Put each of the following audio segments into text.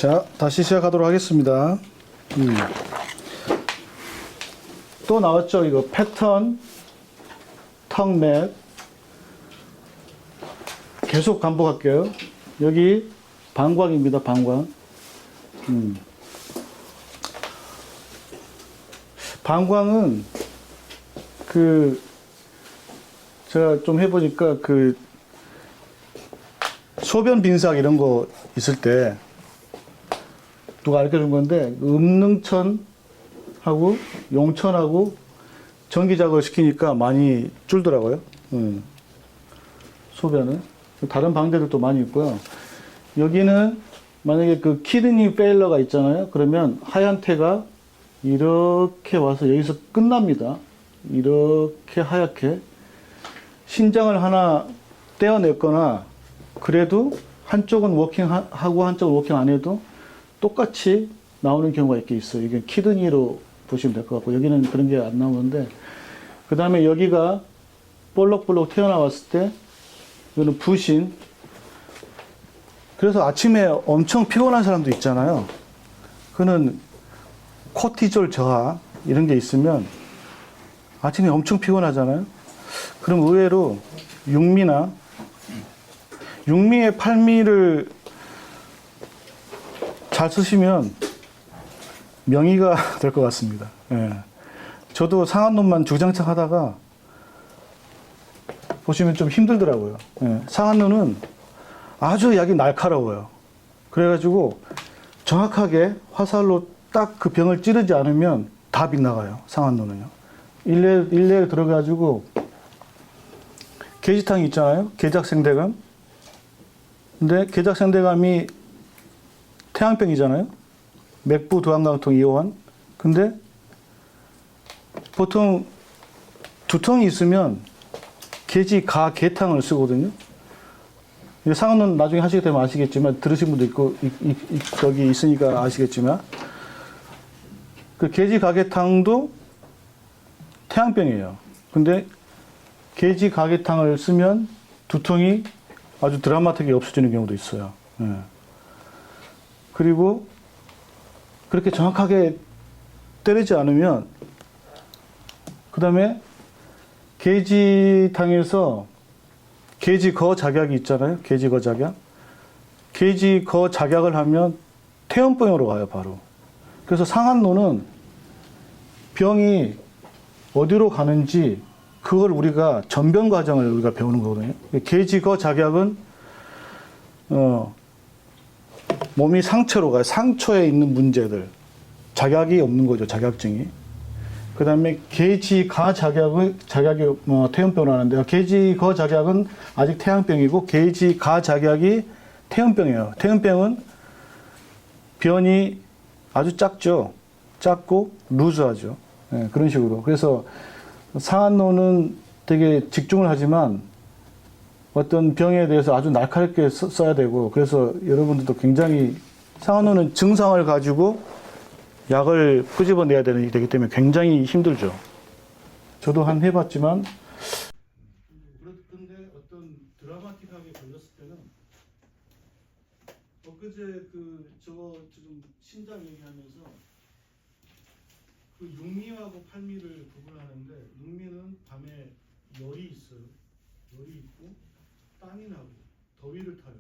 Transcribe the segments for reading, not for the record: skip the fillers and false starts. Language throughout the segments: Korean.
자, 다시 시작하도록 하겠습니다. 또 나왔죠? 이거 패턴, 턱맵. 계속 반복할게요. 여기 방광입니다. 방광. 방광은 제가 좀 해보니까 소변 빈삭 이런 거 있을 때 누가 알려 준 건데 음능천하고 용천하고 전기작업을 시키니까 많이 줄더라고요. 소변은. 다른 방대들도 많이 있고요. 여기는 만약에 키드니 페일러가 있잖아요. 그러면 하얀 태가 이렇게 와서 여기서 끝납니다. 이렇게 하얗게. 신장을 하나 떼어냈거나 그래도 한쪽은 워킹하고 한쪽은 워킹 안 해도 똑같이 나오는 경우가 이렇게 있어요. 이게 키드니로 보시면 될 것 같고 여기는 그런 게 안 나오는데 그 다음에 여기가 볼록볼록 튀어나왔을 때 이거는 부신. 그래서 아침에 엄청 피곤한 사람도 있잖아요. 그는 코티졸 저하 이런 게 있으면 아침에 엄청 피곤하잖아요. 그럼 의외로 육미의 팔미를 잘 쓰시면 명의가 될 것 같습니다. 예. 저도 상한론만 주장창 하다가 보시면 좀 힘들더라고요. 예. 상한론은 아주 약이 날카로워요. 그래가지고 정확하게 화살로 딱 그 병을 찌르지 않으면 다 빗나가요. 상한론은요. 일례에 들어가지고 계지탕이 있잖아요. 계작생대감. 근데 계작생대감이 태양병이잖아요. 맥부 두항강통 이호환. 근데 보통 두통이 있으면 계지가계탕을 쓰거든요. 상은은 나중에 하시게 되면 아시겠지만 들으신 분도 있고 여기 있으니까 아시겠지만 그 계지가계탕도 태양병이에요. 근데 계지가계탕을 쓰면 두통이 아주 드라마틱하게 없어지는 경우도 있어요. 예. 그리고 그렇게 정확하게 때리지 않으면 그 다음에 계지탕에서 계지거 작약이 있잖아요. 계지거 작약. 계지거 작약을 하면 태음병으로 가요, 바로. 그래서 상한론은 병이 어디로 가는지 그걸 우리가 전변 과정을 우리가 배우는 거거든요. 계지거 작약은 몸이 상처로 가요. 상처에 있는 문제들. 작약이 없는 거죠. 작약증이. 그 다음에 계지가 작약이 태음병으로 하는데요. 계지거 작약은 아직 태양병이고 계지가 작약이 태음병이에요. 태음병은 변이 아주 작죠. 작고 루즈하죠. 네, 그런 식으로. 그래서 상한론은 되게 직중을 하지만 어떤 병에 대해서 아주 날카롭게 써야 되고 그래서 여러분들도 굉장히 상한론은 증상을 가지고 약을 끄집어내야 되기 때문에 굉장히 힘들죠. 저도 해봤지만 근데 어떤 드라마틱하게 걸렸을 때는 엊그제 저거 지금 신장 얘기하면서 육미하고 팔미를 구분하는데 육미는 밤에 열이 있어요. 열이 있고 땀이 나고 더위를 타요.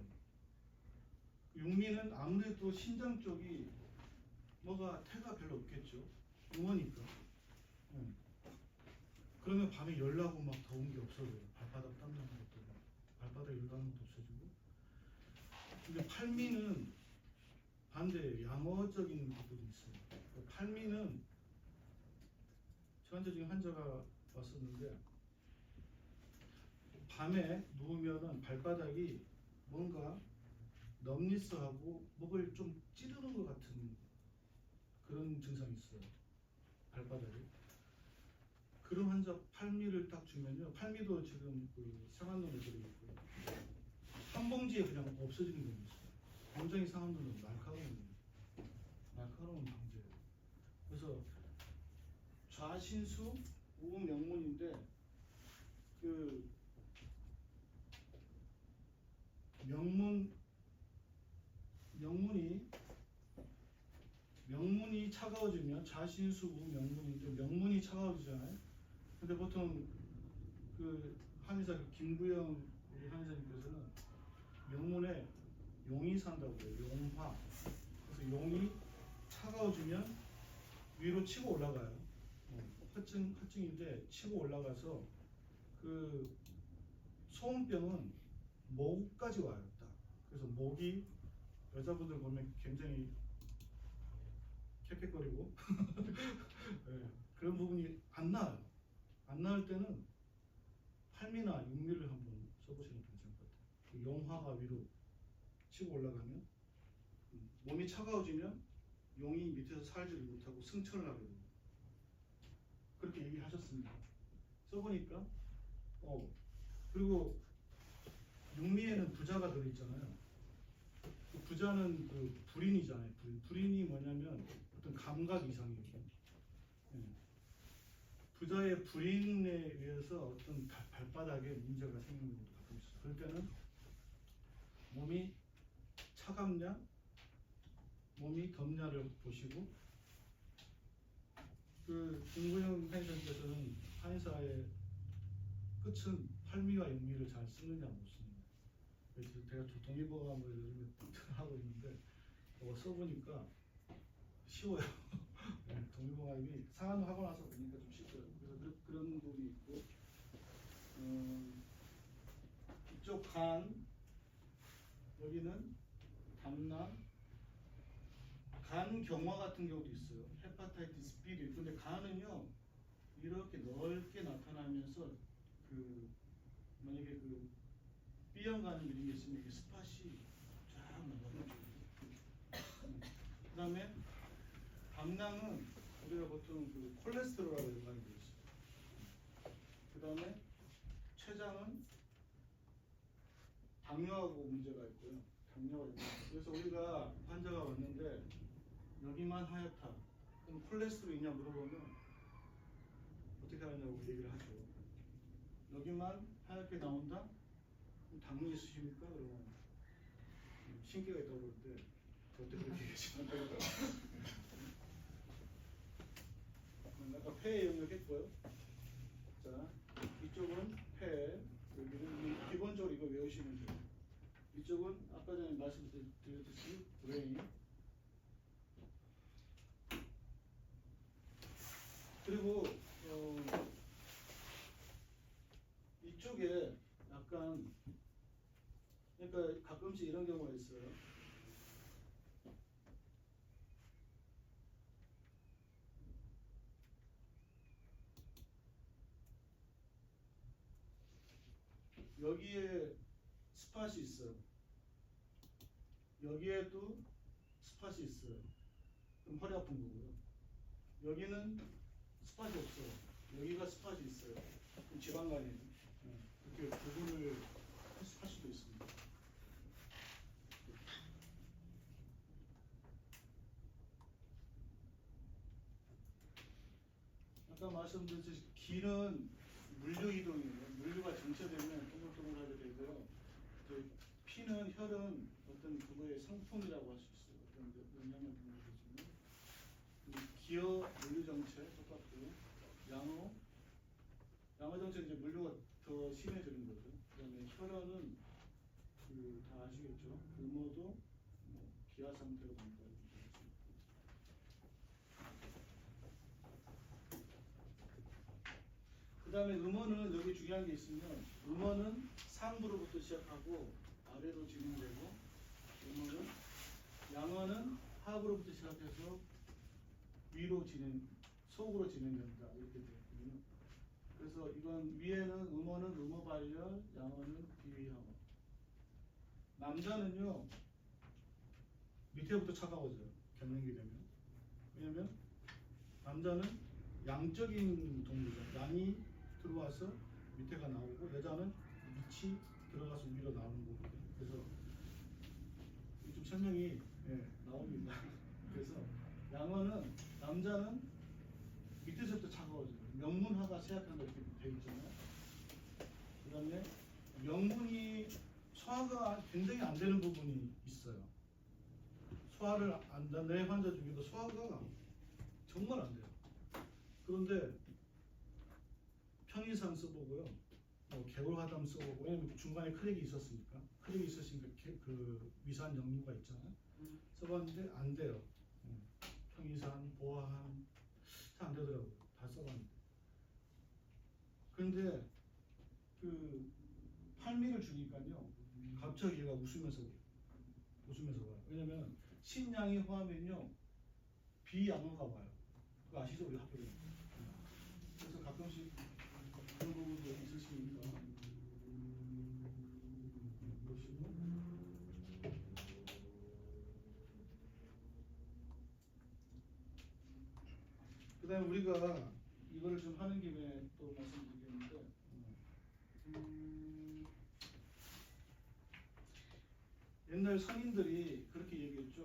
육미는 아무래도 신장 쪽이 뭐가 태가 별로 없겠죠. 용하니까. 그러면 밤에 열 나고 막 더운 게 없어져요. 발바닥 땀 나는 것도 발바닥 열 나는 것도 없어지고. 근데 팔미는 반대예요. 양어적인 부분이 있어요. 팔미는 저한테 지금 환자가 왔었는데 밤에 누우면은 발바닥이 뭔가 넘니스하고 목을 좀 찌르는 것 같은 그런 증상이 있어요. 발바닥에. 그런 환자 팔미를 딱 주면요. 팔미도 지금 상한론에 들어있고요. 한 봉지에 그냥 없어지는 경우 있어요. 굉장히 상한론은 날카로운 방제예요. 그래서 좌신수 우명문인데 명문이 명문이 차가워지면 자신수부 명문인데 명문이 차가워지잖아요. 근데 보통 그 한의사 김구영 우리 한의사님께서는 명문에 용이 산다고 해요. 용화. 그래서 용이 차가워지면 위로 치고 올라가요. 화증인데 치고 올라가서 그 소음병은 목까지 와요. 딱. 그래서 목이 여자분들 보면 굉장히 캑캑거리고 네, 그런 부분이 안 나와요. 안 나올 때는 팔미나 육미를 한번 써보시는 게 괜찮을 것 같아요. 그 용화가 위로 치고 올라가면 몸이 차가워지면 용이 밑에서 살지를 못하고 승천을 하게 됩니다. 그렇게 얘기하셨습니다. 써보니까 그리고 육미에는 부자가 들어있잖아요. 그 부자는 그 불인이잖아요. 불인이 뭐냐면 어떤 감각 이상이에요. 네. 부자의 불인에 의해서 어떤 발바닥에 문제가 생기는 것도 가끔 있어요. 그럴 때는 몸이 차갑냐, 몸이 덥냐를 보시고 그 김구영 한의사님께서는 한의사의 끝은 팔미와 육미를 잘 쓰느냐 못 쓰느냐. 그래서 제가 동의보감을 요즘에 하고 있는데 써보니까 쉬워요. 네, 동의보감이 상한을 하고 나서 보니까 좀 쉽더라고요. 그래서 그런 부분이 있고 이쪽 간 여기는 담낭 간 경화 같은 경우도 있어요. 헤파타이티스 B류. 근데 간은요 이렇게 넓게 나타나면서 그 만약에 그 B형 간을 이런 게 있으면 이게 스팟이 쫙 나가요. 그 다음에 담낭은 우리가 보통 그 콜레스테롤하고 연관이 되어 있어요. 그 다음에 췌장은 당뇨하고 문제가 있고요. 당뇨가 있고. 그래서 우리가 환자가 왔는데 여기만 하얗다. 그럼 콜레스테롤이냐 물어보면 어떻게 하냐고 얘기를 하죠. 여기만 하얗게 나온다? 그럼 당뇨 있으십니까? 그러면 신기가 있다고 그럴 때 어떻게 그렇게 얘기하시면 아까 폐에 영역했고요. 자, 이쪽은 폐, 여기는 기본적으로 이거 외우시면 돼요. 이쪽은 아까 전에 말씀드렸듯이 브레인. 그리고 이쪽에 약간 그러니까 가끔씩 이런 경우가 있어요. 여기에 스팟이 있어요. 여기에도 스팟이 있어요. 그럼 허리 아픈 거고요. 여기는 스팟이 없어요. 여기가 스팟이 있어요. 그럼 지방간이에요. 이렇게 구분을 할 수도 있습니다. 아까 말씀드렸듯이 기는 물류 이동이에요. 물류가 정체되면 동글동글하게 되고요. 피는 혈은 어떤 그거의 상품이라고 할 수 있어요. 어떤 영향을 받는 거지만 기어 물류 정체 똑같고요. 양어 정체 이제 물류가 더 심해지는 거죠. 그다음에 혈흔은 다 아시겠죠. 음어도 기아 상태로 간다. 그 다음에 음어는 여기 중요한 게 있으면 음어는 상부로부터 시작하고 아래로 진행되고 음어는 양어는 하부로부터 시작해서 위로 속으로 진행된다 이렇게 되거든요. 그래서 이건 위에는 음어는 음어발열, 양어는 비위양어. 남자는요 밑에부터 차가워져요. 갱년기 되면. 왜냐면 남자는 양적인 동물이죠. 양이 들어와서 밑에가 나오고 여자는 밑이 들어가서 위로 나오는 거거든요. 그래서 좀 설명이 나옵니다. 그래서 양어는 남자는 밑에서부터 차가워져요. 명문화가 세약한다 이렇게 되어 있잖아요. 그 다음에 명문이 소화가 굉장히 안 되는 부분이 있어요. 소화를 내 환자 중에도 소화가 정말 안 돼요. 그런데 편의산 써보고요. 개울화담 써보고, 왜냐면 중간에 크랙이 있었으니까. 크랙이 있었으니까 그 위산 역류가 있잖아요. 써봤는데 안 돼요. 편의산, 보아한 잘 안 되더라고요. 다 써봤는데. 그런데 그 팔미를 주니까요. 갑자기 얘가 웃으면서 와요. 왜냐면 신양이 화하면요 비양어가 와요. 그거 아시죠? 우리 학교에. 그래서 가끔씩 그런 부분도 있으시니까 보시고. 그 다음에 우리가 이거를 좀 하는 김에 또 말씀드리겠는데, 옛날 선인들이 그렇게 얘기했죠.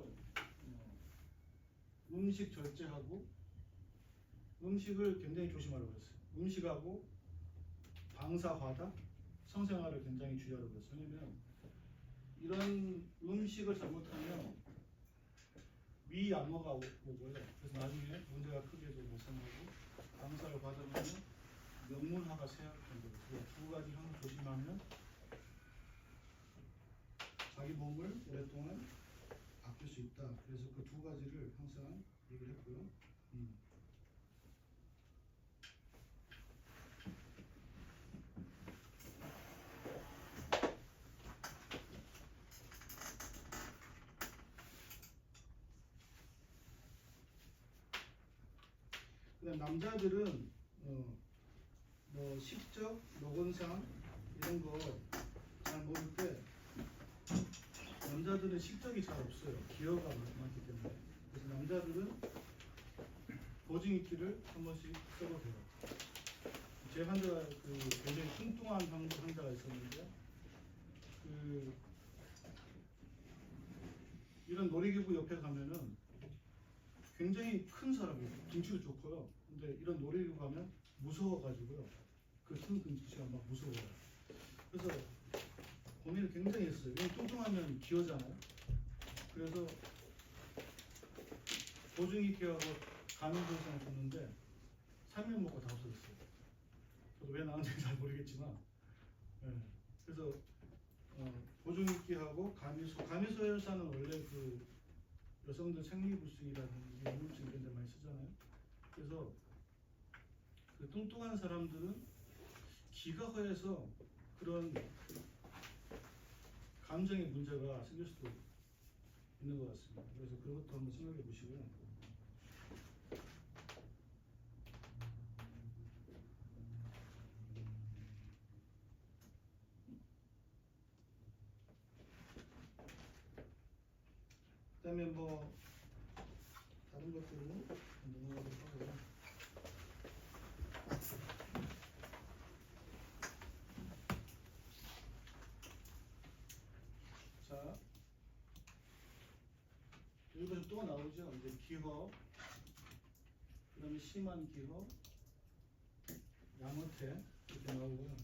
음식 절제하고 음식을 굉장히 조심하라고 그랬어요. 음식하고 방사화다, 성생활을 굉장히 주의하라고 그랬어요. 왜냐면 이런 음식을 잘못하면 위암호가 오고요. 그래서 나중에 문제가 크게 좀 발생하고, 방사를 받으면 명문화가 세약된다고. 두 가지 항상 조심하면 자기 몸을 오랫동안 아낄 수 있다. 그래서 그 두 가지를 항상 얘기를 했고요. 그다음 남자들은 뭐 식적, 노곤상 이런 거 잘 모를 때, 남자들은 식적이 잘 없어요. 기어가 많기 때문에. 그래서 남자들은 보증익기를 한 번씩 써도 돼요. 제 환자가 굉장히 뚱뚱한 환자가 있었는데, 이런 놀이기구 옆에 가면은 굉장히 큰 사람이에요. 등치도 좋고요. 근데 이런 놀이기구 가면 무서워가지고요. 그 큰 등치가 막 무서워요. 그래서 고민을 굉장히 했어요. 왜냐면 뚱뚱하면 기어잖아요. 그래서 보증익기하고 감염증상을 줬는데 3일 먹고 다 없어졌어요. 저도 왜 나왔는지 잘 모르겠지만, 그래서 보증익기하고 가미소혈산은 원래 그 여성들 생리부스이라든지 이물질 이런 데 많이 쓰잖아요. 그래서 그 뚱뚱한 사람들은 기가 허해서 그런 감정의 문제가 생길 수도 있는 것 같습니다. 그래서 그것도 한번 생각해 보시고요. 그 다음에 뭐 다른 것들은 넘어가도록 하고요. 자, 여기서 또 나오죠. 이제 기허, 그 다음에 심한 기허, 양어태 이렇게 나오고요.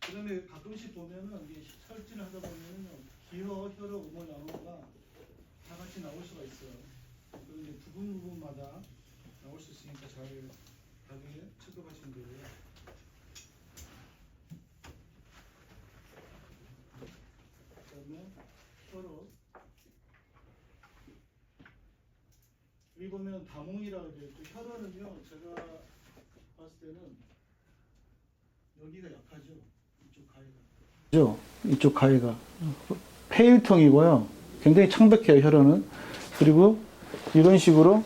그 다음에 가끔씩 보면은 이게 설진을 하다 보면은 기허, 혈허, 음호, 양어가 다 같이 나올 수가 있어요. 그런 이제 부분마다 나올 수 있으니까 잘 나중에 체크하시면 되고요. 그 다음에 혈허. 여기 보면 다몽이라고 되어 있고, 혈허는요, 제가 봤을 때는 여기가 약하죠. 이쪽 가위가 페일통이고요. 굉장히 창백해요, 혈흔은. 그리고 이런 식으로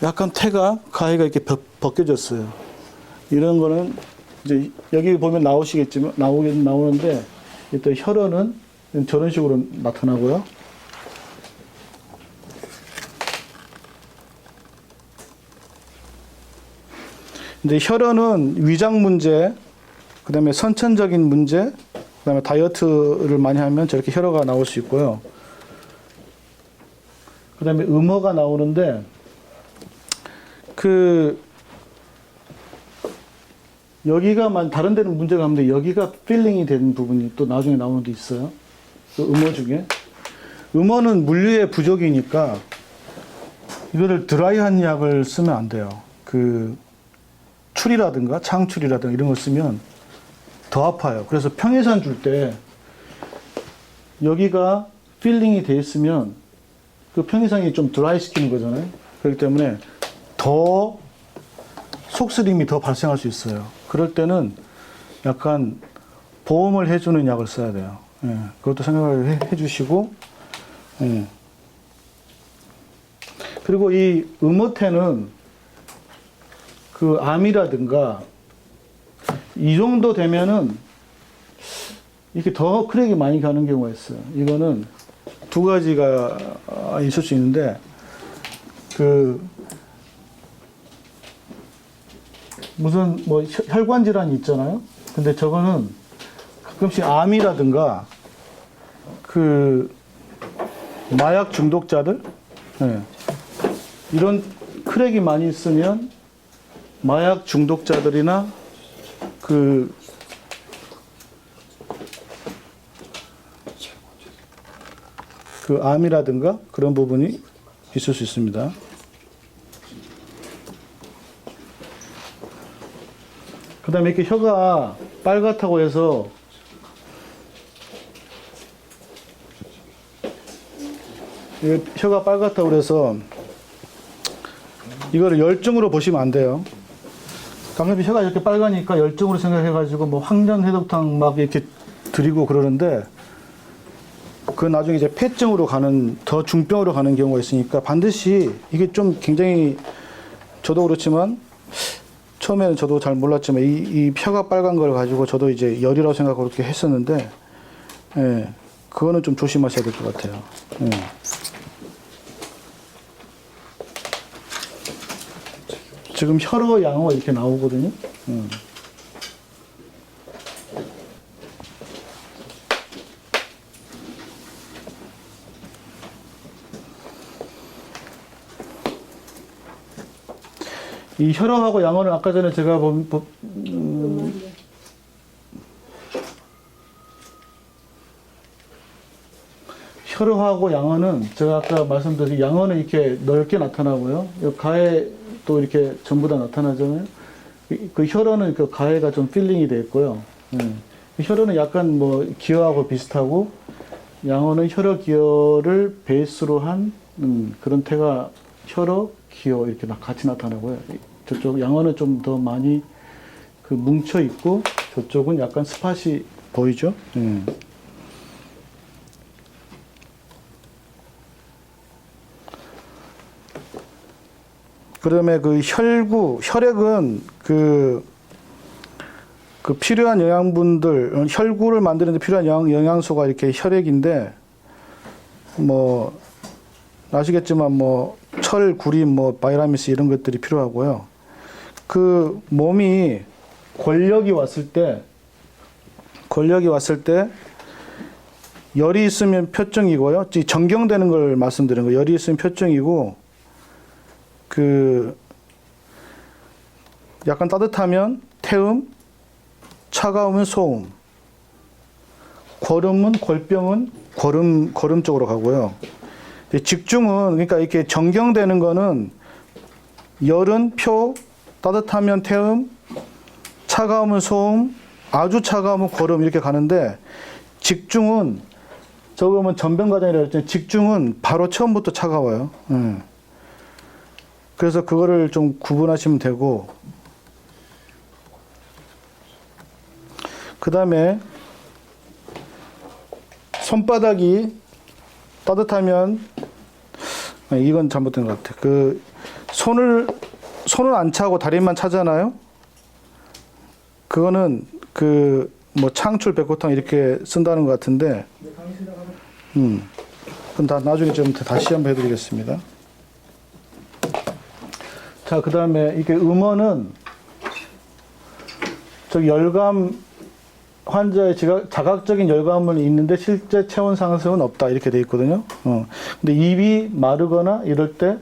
약간 가위가 이렇게 벗겨졌어요. 이런 거는 이제 여기 보면 나오시겠지만 나오는데, 또 혈흔은 저런 식으로 나타나고요. 근데 혈흔은 위장 문제, 그 다음에 선천적인 문제, 그 다음에 다이어트를 많이 하면 저렇게 혈흔가 나올 수 있고요. 그 다음에 음허가 나오는데, 여기가 다른 데는 문제가 없는데, 여기가 필링이 된 부분이 또 나중에 나오는 게 있어요. 그 음어 중에. 음어는 물류의 부족이니까 이거를 드라이한 약을 쓰면 안 돼요. 그 출이라든가 창출이라든가 이런 거 쓰면 더 아파요. 그래서 평해산 줄 때 여기가 필링이 돼 있으면 그 평해산이 좀 드라이 시키는 거잖아요. 그렇기 때문에 더 속쓰림이 더 발생할 수 있어요. 그럴 때는 약간 보험을 해주는 약을 써야 돼요. 예, 그것도 생각을 해주시고, 예. 그리고 이 음어태는 그 암이라든가 이 정도 되면은 이렇게 더 크랙이 많이 가는 경우가 있어요. 이거는 두 가지가 있을 수 있는데, 그 무슨 뭐 혈관 질환이 있잖아요. 근데 저거는 가끔씩 암이라든가 그 마약 중독자들, 네. 이런 크랙이 많이 있으면 마약 중독자들이나 그 암이라든가 그런 부분이 있을 수 있습니다. 그 다음에 이렇게 혀가 빨갛다고 해서 혀가 빨갛다고 그래서 이거를 열증으로 보시면 안 돼요. 가끔씩 혀가 이렇게 빨가니까 열증으로 생각해가지고 뭐 황련해독탕 막 이렇게 드리고 그러는데 그 나중에 이제 폐증으로 가는 더 중병으로 가는 경우가 있으니까 반드시 이게 좀 굉장히 저도 그렇지만 처음에는 저도 잘 몰랐지만 이 혀가 빨간 걸 가지고 저도 이제 열이라고 생각하고 그렇게 했었는데, 예, 그거는 좀 조심하셔야 될 것 같아요. 예. 지금 혈어, 양어 이렇게 나오거든요. 이 혈어하고 양어는 아까 전에 제가 혈어하고 양어는 제가 아까 말씀드린 양어는 이렇게 넓게 나타나고요. 가해 또 이렇게 전부 다 나타나잖아요. 그 혈어는 그 가해가 좀 필링이 되어 있고요. 혈어는 약간 뭐 기어하고 비슷하고 양어는 혈어 기어를 베이스로 한 그런 태가 혈어 기어 이렇게 같이 나타나고요. 저쪽 양어는 좀 더 많이 그 뭉쳐 있고 저쪽은 약간 스팟이 보이죠. 그다음에 그 혈액은 그 필요한 영양분들, 혈구를 만드는 데 필요한 영양소가 이렇게 혈액인데, 뭐, 아시겠지만 뭐, 철, 구리, 뭐, 바이라미스 이런 것들이 필요하고요. 그 몸이 권력이 왔을 때, 열이 있으면 표증이고요. 정경되는 걸 말씀드린 거예요. 열이 있으면 표증이고, 그 약간 따뜻하면 태음, 차가우면 소음, 골병은 거름 쪽으로 가고요. 직중은 그러니까 이렇게 정경되는 거는 열은 표, 따뜻하면 태음, 차가우면 소음, 아주 차가우면 거름 이렇게 가는데 직중은 저거 보면 전병과정이라고 했잖아요. 직중은 바로 처음부터 차가워요. 그래서 그거를 좀 구분하시면 되고, 그 다음에 손바닥이 따뜻하면, 이건 잘못된 것 같아. 그 손을 안 차고 다리만 차잖아요. 그거는 그 뭐 창출 백호탕 이렇게 쓴다는 것 같은데, 그럼 나중에 좀 다시 한번 해드리겠습니다. 자, 그 다음에 이게 음어는 저 열감 환자의 자각적인 열감은 있는데 실제 체온 상승은 없다 이렇게 돼 있거든요. 근데 입이 마르거나 이럴 때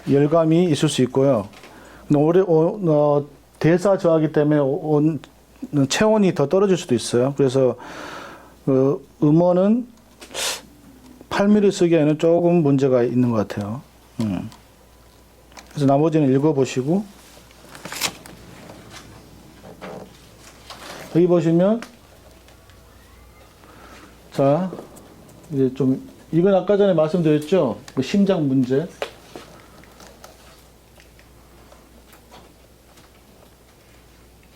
열감이 있을 수 있고요. 근데 대사 저하기 때문에 체온이 더 떨어질 수도 있어요. 그래서 음어는 8mm 쓰기에는 조금 문제가 있는 것 같아요. 그래서 나머지는 읽어보시고, 여기 보시면, 자, 이제 좀, 이건 아까 전에 말씀드렸죠? 그 심장 문제.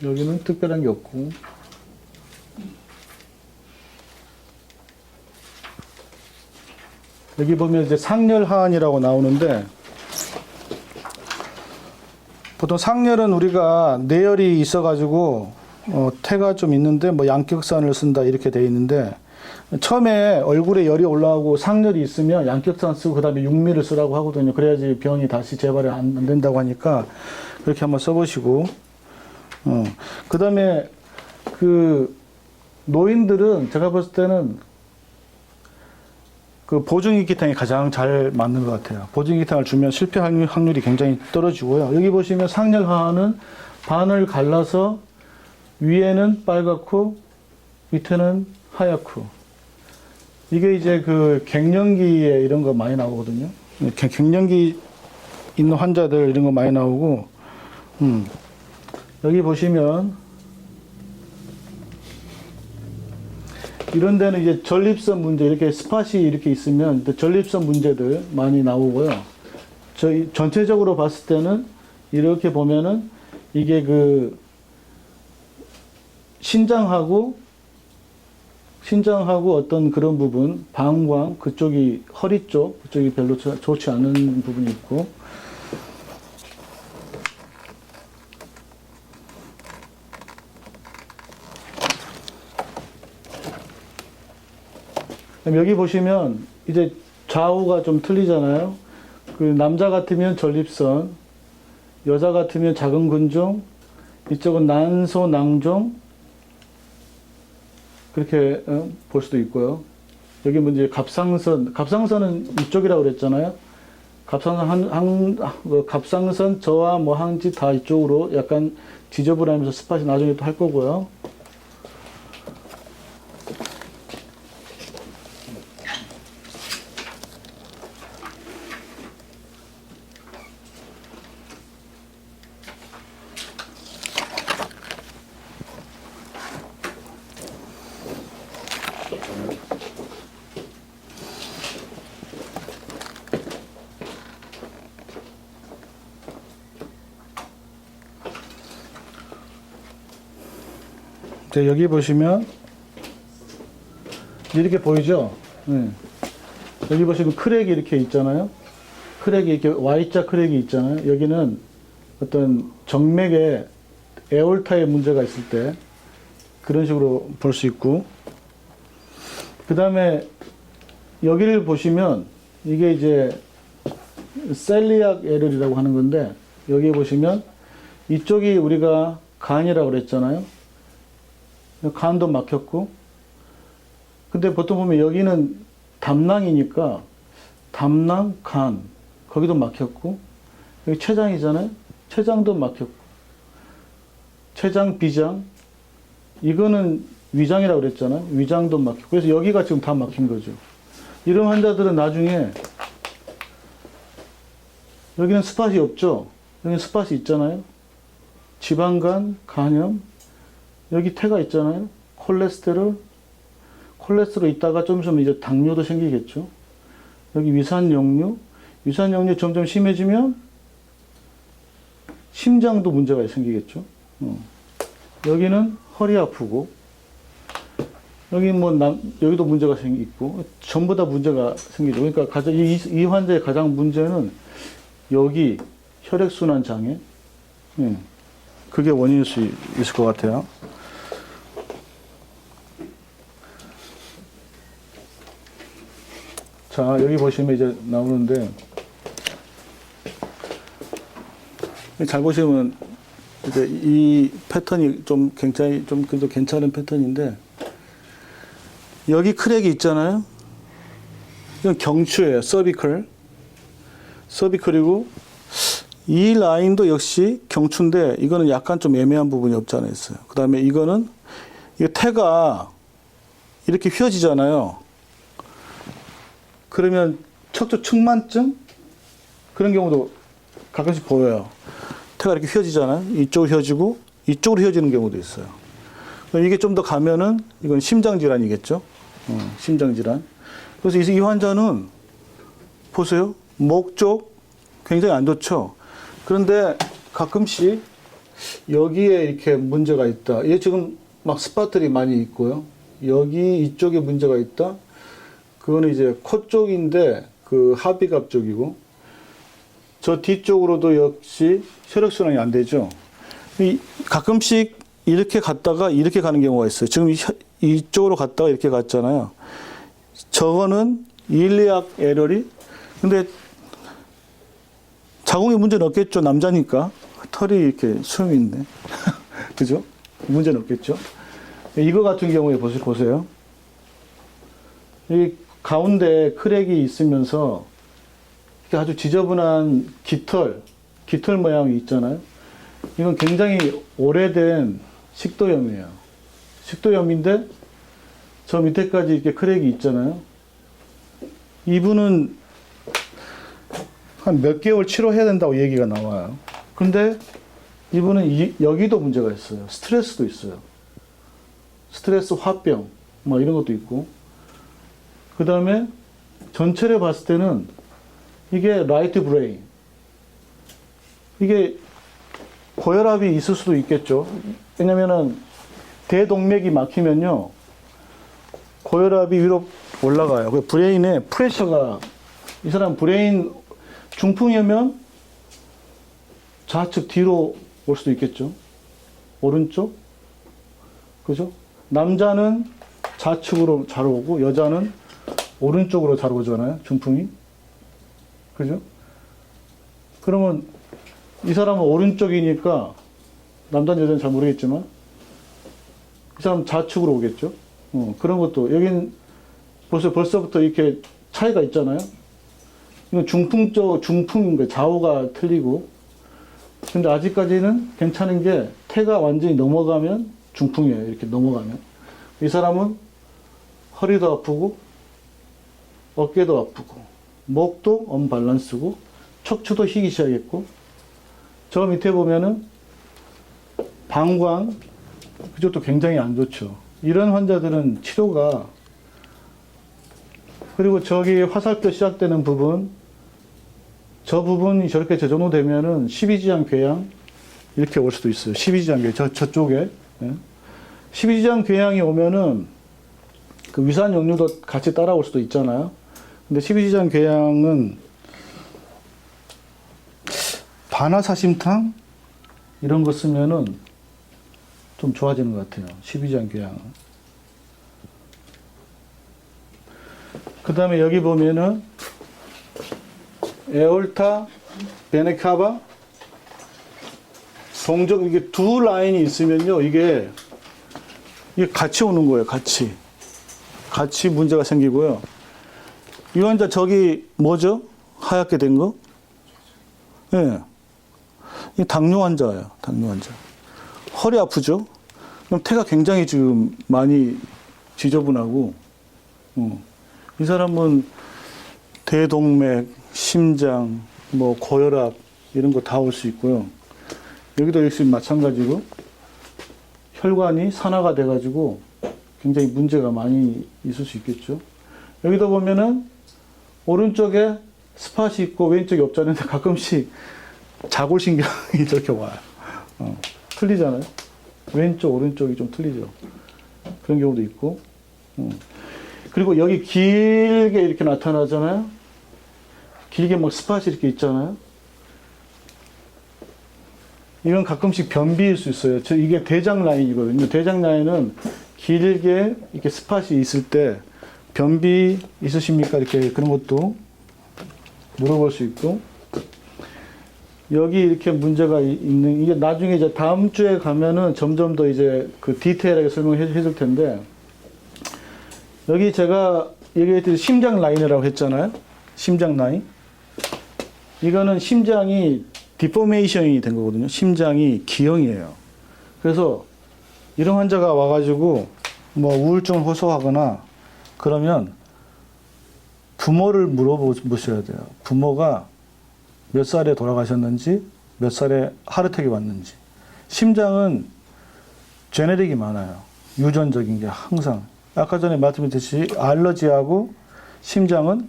여기는 특별한 게 없고, 여기 보면 이제 상열하안이라고 나오는데, 보통 상열은 우리가 내열이 있어가지고, 태가 좀 있는데, 뭐 양격산을 쓴다, 이렇게 돼 있는데, 처음에 얼굴에 열이 올라오고 상열이 있으면 양격산 쓰고, 그 다음에 6mm를 쓰라고 하거든요. 그래야지 병이 다시 재발이 안 된다고 하니까, 그렇게 한번 써보시고, 그 다음에 그 노인들은 제가 봤을 때는 그 보증익기탕이 가장 잘 맞는 것 같아요. 보증익기탕을 주면 실패 확률이 굉장히 떨어지고요. 여기 보시면 상열하안은 반을 갈라서 위에는 빨갛고 밑에는 하얗고, 이게 이제 그 갱년기에 이런 거 많이 나오거든요. 갱년기 있는 환자들 이런 거 많이 나오고, 여기 보시면 이런 데는 이제 전립선 문제, 이렇게 스팟이 이렇게 있으면 전립선 문제들 많이 나오고요. 저희 전체적으로 봤을 때는 이렇게 보면은 이게 그 신장하고 어떤 그런 부분, 방광 그쪽이, 허리 쪽 그쪽이 별로 좋지 않은 부분이 있고, 여기 보시면 이제 좌우가 좀 틀리잖아요. 그 남자 같으면 전립선, 여자 같으면 작은 근종, 이쪽은 난소, 낭종, 그렇게 볼 수도 있고요. 여기 뭐 이제 갑상선은 이쪽이라고 그랬잖아요. 갑상선, 저하, 뭐 항지 다 이쪽으로 약간 지저분하면서 스팟이 나중에 또 할 거고요. 자, 여기 보시면 이렇게 보이죠? 네. 여기 보시면 크랙이 이렇게 있잖아요. 크랙이 이렇게 Y자 크랙이 있잖아요. 여기는 어떤 정맥에 에올타에 문제가 있을 때 그런 식으로 볼 수 있고, 그 다음에 여기를 보시면 이게 이제 셀리악 에럴이라고 하는 건데, 여기 보시면 이쪽이 우리가 간이라고 그랬잖아요. 간도 막혔고, 근데 보통 보면 여기는 담낭이니까 담낭, 간, 거기도 막혔고, 여기 췌장이잖아요. 췌장도 막혔고, 췌장, 비장, 이거는 위장이라고 그랬잖아요. 위장도 막혔고, 그래서 여기가 지금 다 막힌 거죠. 이런 환자들은 나중에 여기는 스팟이 없죠. 여기는 스팟이 있잖아요. 지방간, 간염, 여기 태가 있잖아요. 콜레스테롤 있다가 좀 있으면 이제 당뇨도 생기겠죠. 여기 위산역류 점점 심해지면 심장도 문제가 생기겠죠. 여기는 허리 아프고, 여기 여기도 문제가 생기고, 전부 다 문제가 생기죠. 그러니까 이 환자의 가장 문제는 여기 혈액순환 장애, 그게 원인일 수 있을 것 같아요. 자, 여기 보시면 이제 나오는데, 잘 보시면 이제 이 패턴이 좀 굉장히 좀 그래도 괜찮은 패턴인데, 여기 크랙이 있잖아요. 이건 경추예요. 서비컬이고, 이 라인도 역시 경추인데, 이거는 약간 좀 애매한 부분이 없지 않아 있어요. 그 다음에 이거는, 이 태가 이렇게 휘어지잖아요. 그러면 척추 측만증 그런 경우도 가끔씩 보여요. 태가 이렇게 휘어지잖아요. 이쪽으로 휘어지고 이쪽으로 휘어지는 경우도 있어요. 이게 좀 더 가면은 이건 심장 질환이겠죠. 심장 질환. 그래서 이 환자는 보세요. 목 쪽 굉장히 안 좋죠. 그런데 가끔씩 여기에 이렇게 문제가 있다. 얘 지금 막 스팟들이 많이 있고요. 여기 이쪽에 문제가 있다. 그거는 이제 코 쪽인데 그 하비갑 쪽이고, 저 뒤쪽으로도 역시 혈액순환이 안 되죠. 가끔씩 이렇게 갔다가 이렇게 가는 경우가 있어요. 지금 이쪽으로 갔다가 이렇게 갔잖아요. 저거는 일리악 에러리. 근데 자궁에 문제는 없겠죠. 남자니까. 털이 이렇게 수염이 있네. 그죠? 문제는 없겠죠. 이거 같은 경우에 보세요. 이 가운데 크랙이 있으면서 아주 지저분한 깃털 모양이 있잖아요. 이건 굉장히 오래된 식도염이에요. 식도염인데 저 밑에까지 이렇게 크랙이 있잖아요. 이분은 한 몇 개월 치료해야 된다고 얘기가 나와요. 근데 이분은 여기도 문제가 있어요. 스트레스도 있어요. 스트레스 화병 뭐 이런 것도 있고, 그 다음에 전체를 봤을 때는 이게 라이트 브레인, 이게 고혈압이 있을 수도 있겠죠. 왜냐면은 대동맥이 막히면요 고혈압이 위로 올라가요. 그 브레인에 프레셔가, 이 사람 브레인 중풍이면 좌측 뒤로 올 수도 있겠죠. 오른쪽, 그죠? 남자는 좌측으로 잘 오고 여자는 오른쪽으로 잘 오잖아요. 중풍이, 그죠? 그러면 이 사람은 오른쪽이니까, 남자는 여자는 잘 모르겠지만 이 사람 좌측으로 오겠죠. 그런 것도 여긴 벌써부터 이렇게 차이가 있잖아요. 이건 중풍인 거예요. 좌우가 틀리고. 근데 아직까지는 괜찮은 게, 태가 완전히 넘어가면 중풍이에요. 이렇게 넘어가면. 이 사람은 허리도 아프고 어깨도 아프고 목도 언밸런스고 척추도 휘기 시작했고, 저 밑에 보면은 방광, 그쪽도 굉장히 안 좋죠. 이런 환자들은 치료가, 그리고 저기 화살표 시작되는 부분, 저 부분이 저렇게 저 정도 되면은 12지장 궤양 이렇게 올 수도 있어요. 12지장 궤양, 저쪽에. 예. 12지장 궤양이 오면은 그 위산 역류도 같이 따라올 수도 있잖아요. 근데 12지장 궤양은 바나사심탕 이런 거 쓰면은 좀 좋아지는 것 같아요. 12지장 궤양은. 그 다음에 여기 보면은 에올타, 베네카바, 동적, 이게 두 라인이 있으면요, 이게 같이 오는 거예요, 같이. 같이 문제가 생기고요. 이 환자 저기 뭐죠? 하얗게 된 거? 예. 네. 이 당뇨 환자예요, 당뇨 환자. 허리 아프죠? 그럼 태가 굉장히 지금 많이 지저분하고, 이 사람은 대동맥, 심장, 뭐 고혈압 이런 거 다 올 수 있고요. 여기도 역시 마찬가지고 혈관이 산화가 돼가지고 굉장히 문제가 많이 있을 수 있겠죠. 여기도 보면은 오른쪽에 스팟이 있고 왼쪽이 없잖아요. 가끔씩 자골신경이 저렇게 와요. 틀리잖아요. 왼쪽, 오른쪽이 좀 틀리죠. 그런 경우도 있고. 그리고 여기 길게 이렇게 나타나잖아요. 길게 막 스팟이 이렇게 있잖아요. 이건 가끔씩 변비일 수 있어요. 이게 대장 라인이거든요. 대장 라인은 길게 이렇게 스팟이 있을 때 변비 있으십니까? 이렇게 그런 것도 물어볼 수 있고, 여기 이렇게 문제가 있는, 이게 나중에 이제 다음 주에 가면은 점점 더 이제 그 디테일하게 설명해 줄 텐데, 여기 제가 얘기했듯이 심장 라인이라고 했잖아요. 심장 라인. 이거는 심장이 디포메이션이 된 거거든요. 심장이 기형이에요. 그래서 이런 환자가 와가지고 뭐 우울증을 호소하거나 그러면 부모를 물어보셔야 돼요. 부모가 몇 살에 돌아가셨는지, 몇 살에 하르텍이 왔는지. 심장은 제네릭이 많아요. 유전적인 게 항상. 아까 전에 말씀드렸듯이 알러지하고 심장은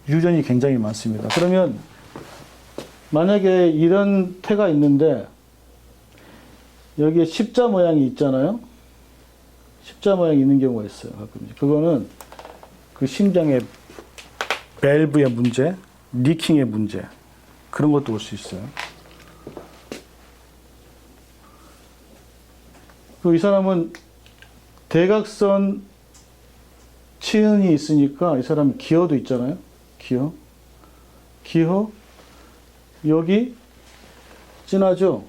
유전이 굉장히 많습니다. 그러면 만약에 이런 태가 있는데 여기에 십자 모양이 있잖아요. 십자 모양이 있는 경우가 있어요. 가끔. 그거는 그 심장의 밸브의 문제, 리킹의 문제, 그런 것도 올 수 있어요. 이 사람은 대각선 치은이 있으니까 이 사람은 기어도 있잖아요. 기어. 여기 진하죠.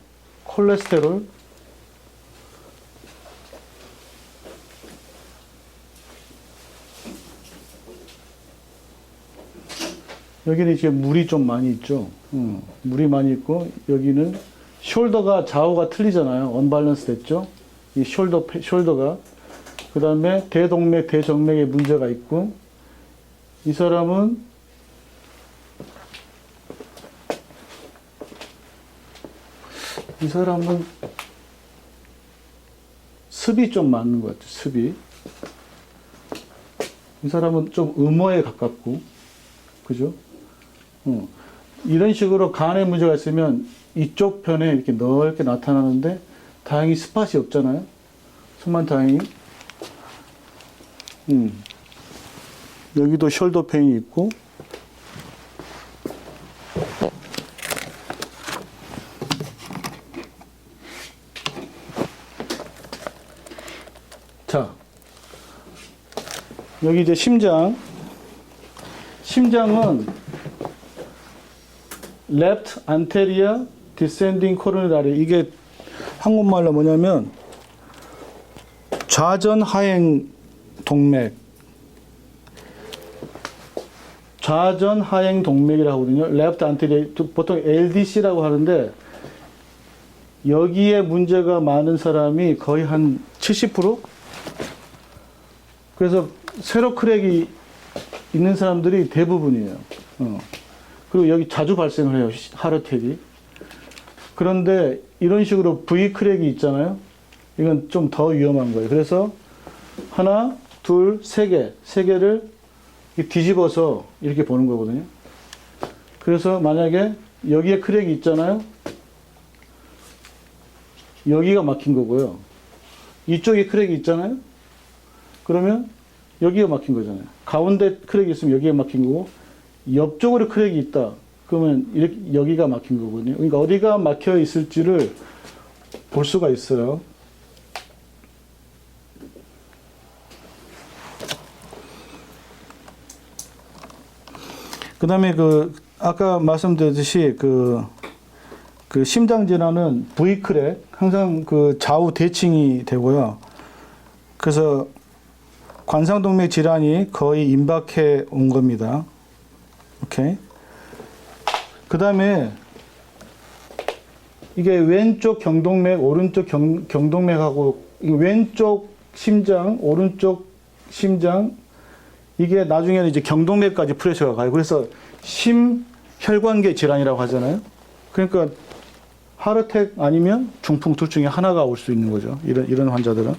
콜레스테롤. 여기는 이제 물이 좀 많이 있죠. 물이 많이 있고, 여기는 숄더가 좌우가 틀리잖아요. 언밸런스 됐죠. 이 숄더가. 그 다음에 대동맥, 대정맥에 문제가 있고, 이 사람은 습이 좀 맞는 것 같아요. 습이. 이 사람은 좀 음어에 가깝고, 그죠? 이런 식으로 간에 문제가 있으면 이쪽 편에 이렇게 넓게 나타나는데 다행히 스팟이 없잖아요. 정말 다행히. 여기도 숄더 페인이 있고. 자, 여기 이제 심장은 left anterior descending coronary. 이게 한국말로 뭐냐면 좌전 하행 동맥. 좌전 하행 동맥이라고 하거든요. left anterior, 보통 LDC라고 하는데 여기에 문제가 많은 사람이 거의 한 70%? 그래서 세로 크랙이 있는 사람들이 대부분이에요. 그리고 여기 자주 발생을 해요. 하르텍이. 그런데 이런 식으로 V 크랙이 있잖아요. 이건 좀 더 위험한 거예요. 그래서 하나, 둘, 세 개를 뒤집어서 이렇게 보는 거거든요. 그래서 만약에 여기에 크랙이 있잖아요. 여기가 막힌 거고요. 이쪽에 크랙이 있잖아요. 그러면 여기가 막힌 거잖아요. 가운데 크랙이 있으면 여기가 막힌 거고, 옆쪽으로 크랙이 있다. 그러면 이렇게 여기가 막힌 거거든요. 그러니까 어디가 막혀 있을지를 볼 수가 있어요. 그 다음에 아까 말씀드렸듯이 그 심장 질환은 V크랙, 항상 좌우 대칭이 되고요. 그래서 관상동맥 질환이 거의 임박해 온 겁니다. 오케이. 그 다음에 이게 왼쪽 경동맥, 오른쪽 경동맥하고 왼쪽 심장, 오른쪽 심장, 이게 나중에는 이제 경동맥까지 프레셔가 가요. 그래서 심혈관계 질환이라고 하잖아요. 그러니까 하르텍 아니면 중풍 둘 중에 하나가 올 수 있는 거죠. 이런 환자들은.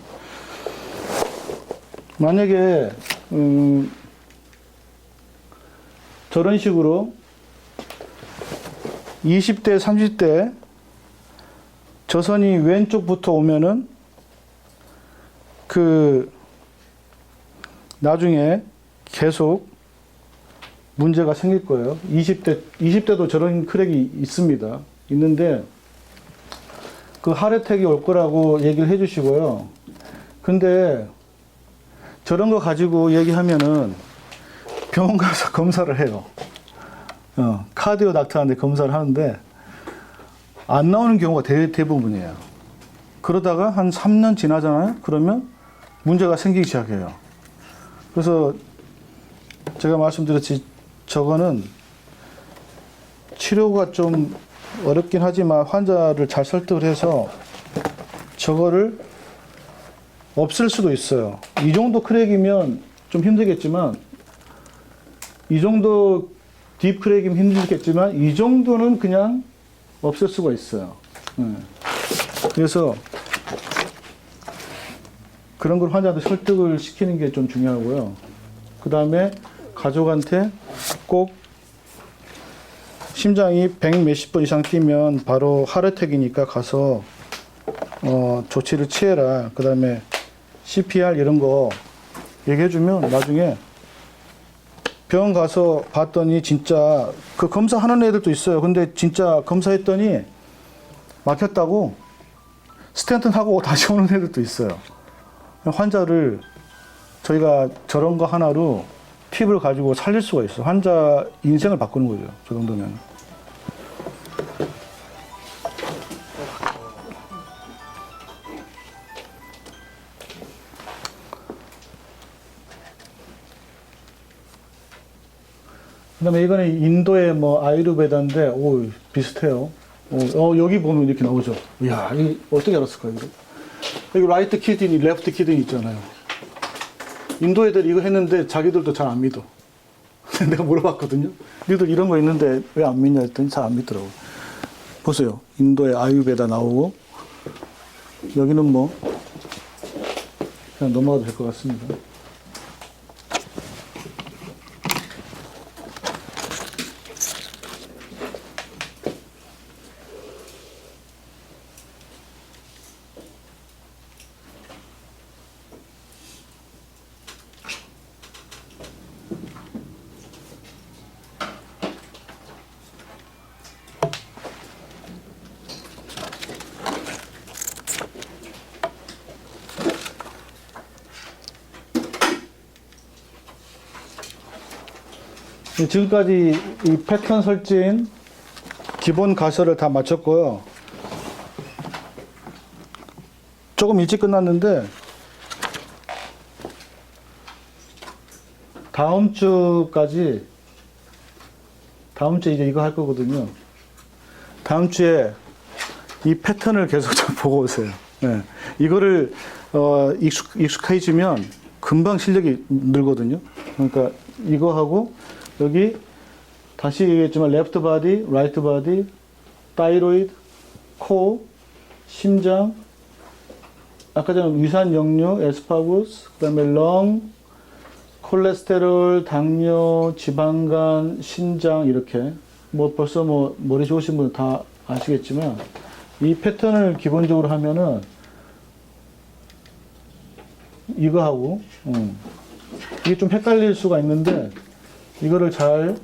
만약에 저런 식으로 20대, 30대 저선이 왼쪽부터 오면은 나중에 계속 문제가 생길 거예요. 20대도 저런 크랙이 있습니다. 있는데 하르텍이 올 거라고 얘기를 해 주시고요. 근데 저런 거 가지고 얘기하면은 병원 가서 검사를 해요. 카디오 닥터한테 검사를 하는데 안 나오는 경우가 대부분이에요. 그러다가 한 3년 지나잖아요. 그러면 문제가 생기기 시작해요. 그래서 제가 말씀드렸지, 저거는 치료가 좀 어렵긴 하지만 환자를 잘 설득을 해서 저거를 없앨 수도 있어요. 이 정도 크랙이면 좀 힘들겠지만 이 정도 딥 크랙이면 힘들겠지만 이 정도는 그냥 없앨 수가 있어요. 그래서 그런 걸 환자한테 설득을 시키는 게 좀 중요하고요. 그 다음에 가족한테 꼭 심장이 100 몇십 번 이상 뛰면 바로 하르텍이니까 가서 조치를 취해라. 그 다음에 CPR 이런 거 얘기해주면 나중에 병원 가서 봤더니 진짜 그 검사하는 애들도 있어요. 근데 진짜 검사했더니 막혔다고 스탠튼 하고 다시 오는 애들도 있어요. 환자를 저희가 저런 거 하나로 팁을 가지고 살릴 수가 있어요. 환자 인생을 바꾸는 거죠. 저 정도면. 그다음에 이거는 인도의 뭐 아유르베다인데, 오, 비슷해요. 여기 보면 이렇게 나오죠. 이야, 이 어떻게 알았을까요? 이거? 여기 라이트 키드니, 레프트 키드니 있잖아요. 인도 애들이 이거 했는데 자기들도 잘 안 믿어. 내가 물어봤거든요. 니들 이런 거 있는데 왜 안 믿냐 했더니 잘 안 믿더라고. 보세요. 인도의 아유베다 나오고, 여기는 뭐, 그냥 넘어가도 될 것 같습니다. 지금까지 이 패턴 설치인 기본 가설을 다 마쳤고요. 조금 일찍 끝났는데 다음 주에 이제 이거 할 거거든요. 다음 주에 이 패턴을 계속 좀 보고 오세요. 네. 이거를 익숙해지면 금방 실력이 늘거든요. 그러니까 이거 하고 여기 다시 얘기했지만 레프트 바디, 라이트 바디, 타이로이드, 코, 심장, 아까 전에 위산 역류, 에스파구스, 그다음에 렁, 콜레스테롤, 당뇨, 지방간, 신장 이렇게 뭐 벌써 뭐 머리 좋으신 분은 다 아시겠지만 이 패턴을 기본적으로 하면은 이거 하고 이게 좀 헷갈릴 수가 있는데 이거를 잘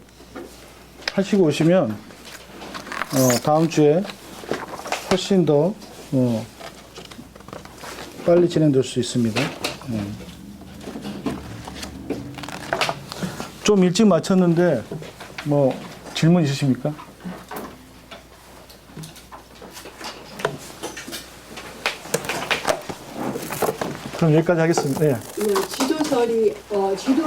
하시고 오시면 다음 주에 훨씬 더 빨리 진행될 수 있습니다. 좀 일찍 마쳤는데 뭐 질문 있으십니까? 그럼 여기까지 하겠습니다. 네. 지도설이 지도